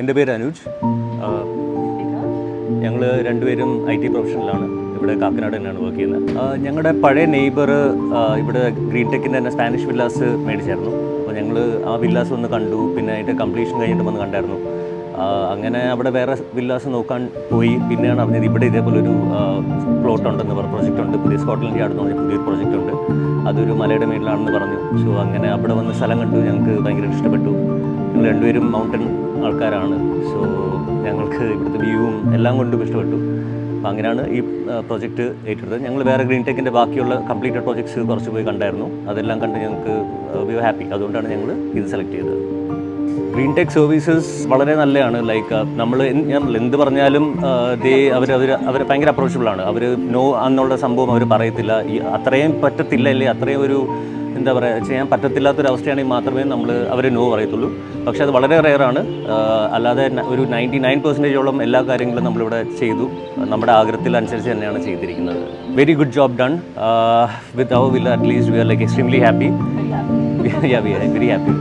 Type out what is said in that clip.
എൻ്റെ പേര് അനുജ്. ഞങ്ങൾ രണ്ടുപേരും IT പ്രൊഫഷനിലാണ്. ഇവിടെ കാക്കനാട് തന്നെയാണ് വർക്ക് ചെയ്യുന്നത്. ഞങ്ങളുടെ പഴയ നെയ്ബർ ഇവിടെ ഗ്രീൻ ടെക്കിൻ്റെ തന്നെ സ്പാനിഷ് വില്ലാസ് മേടിച്ചായിരുന്നു. അപ്പോൾ ഞങ്ങൾ ആ വില്ലാസ് ഒന്ന് കണ്ടു. പിന്നെ അതിൻ്റെ കംപ്ലീഷൻ കഴിഞ്ഞിട്ട് വന്ന് കണ്ടായിരുന്നു. അങ്ങനെ അവിടെ വേറെ വില്ലാസ് നോക്കാൻ പോയി. പിന്നെയാണ് അറിഞ്ഞത് ഇവിടെ ഇതേപോലൊരു പ്ലോട്ട് ഉണ്ടെന്ന് പറഞ്ഞു, പ്രൊജക്റ്റ് ഉണ്ട്, പുതിയ സ്കോട്ട്ലൻഡ് യാർഡ് എന്ന് പറഞ്ഞ പുതിയൊരു പ്രൊജക്റ്റ് ഉണ്ട്. അതൊരു മലയുടെ മേളിലാണെന്ന് പറഞ്ഞു. സോ അങ്ങനെ അവിടെ വന്ന് സ്ഥലം കണ്ടു. ഞങ്ങൾക്ക് ഭയങ്കര ഇഷ്ടപ്പെട്ടു. ഞങ്ങൾ രണ്ടുപേരും മൗണ്ടൻ ആൾക്കാരാണ്. സോ ഞങ്ങൾക്ക് ഇവിടുത്തെ വ്യൂവും എല്ലാം കൊണ്ടും ഇഷ്ടപ്പെട്ടു. അപ്പോൾ അങ്ങനെയാണ് ഈ പ്രൊജക്റ്റ് ഏറ്റെടുത്തത്. ഞങ്ങൾ വേറെ ഗ്രീൻ ടെക്കിൻ്റെ ബാക്കിയുള്ള കംപ്ലീറ്റഡ് പ്രൊജക്ട്സ് കുറച്ച് പോയി കണ്ടായിരുന്നു. അതെല്ലാം കണ്ട് ഞങ്ങൾക്ക് വി ആർ ഹാപ്പി. അതുകൊണ്ടാണ് ഞങ്ങൾ ഇത് സെലക്ട് ചെയ്തത്. ഗ്രീൻ ടെക് സർവീസസ് വളരെ നല്ലതാണ്. ലൈക്ക് ഞാൻ എന്ത് പറഞ്ഞാലും അവർ ഭയങ്കര അപ്രോച്ചബിളാണ്. അവർ നോ എന്നുള്ള സംഭവം അവർ പറയത്തില്ല. അത്രയും പറ്റത്തില്ല അല്ലേ, അത്രയും ഒരു എന്താ പറയുക, ചെയ്യാൻ പറ്റത്തില്ലാത്തൊരവസ്ഥയാണെങ്കിൽ മാത്രമേ അവർ നോ പറയത്തുള്ളൂ. പക്ഷേ അത് വളരെ റെയറാണ്. അല്ലാതെ ഒരു 99% എല്ലാ കാര്യങ്ങളും നമ്മളിവിടെ ചെയ്തു. നമ്മുടെ ആഗ്രഹത്തിനനുസരിച്ച് തന്നെയാണ് ചെയ്തിരിക്കുന്നത്. Very good job done with our villa. At least we are like extremely happy. We are very happy.